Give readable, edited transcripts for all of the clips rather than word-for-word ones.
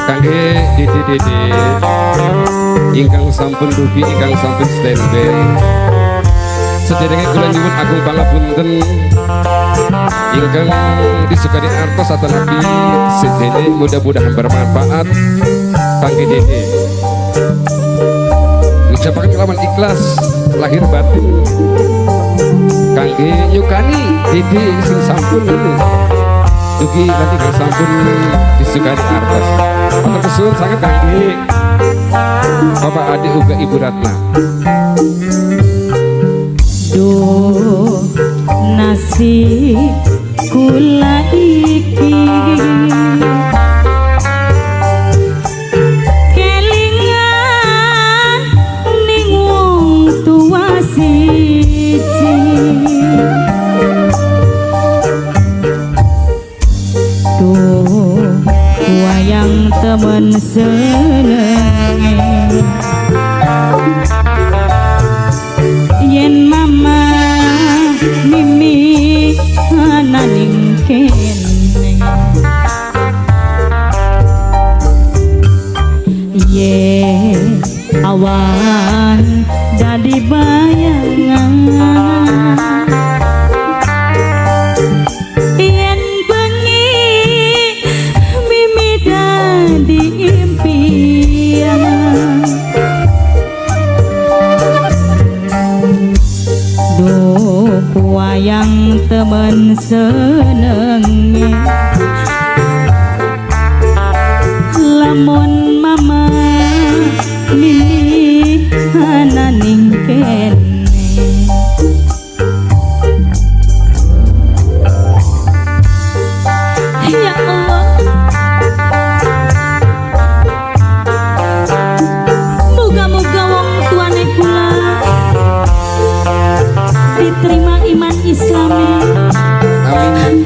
Kangge dede ingkang sampun dugi ingkang sampun standby sederenge kula nyuwun agung pangapunten ingkang disukani artos atau nabi sedene mudah-mudahan bermanfaat kangge dede ucapaken kelawan ikhlas lahir batin kangge nyukani dede sing sampun dugi nanti kang sampun disukani artos matur kesuwun sanget kangge Bapak adik uga Ibu Ratna. Duh nasib kula iki kelingan ning wong tuwa siji duh wayang temen senenge yen mama mimi ananing kene ye awan dadi bayangan yen bengi mimi dadi impian wayang temen senenge lamun mama mimi ananing kene ya Allah muga-muga wong tuane kula diterima iman Islami. Amin.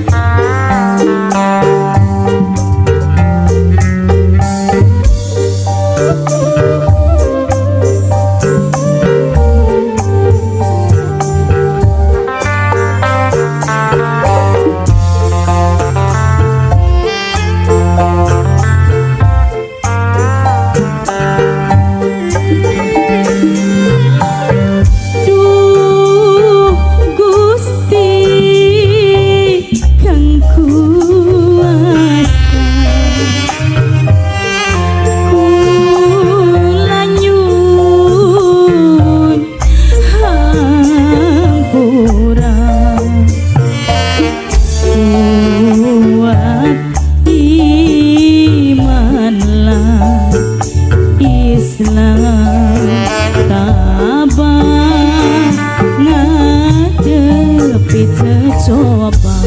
Coba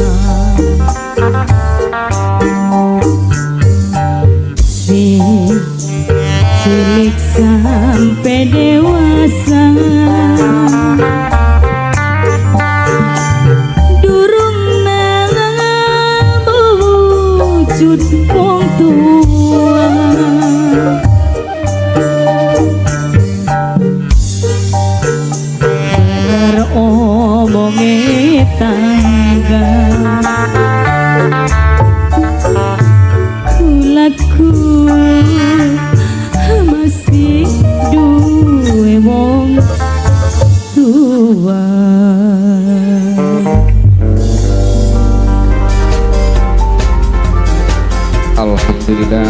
si cilik sampai dewasa durung wujud wong tua beromongi tangga kulaku masih duwe wong tua. Alhamdulillah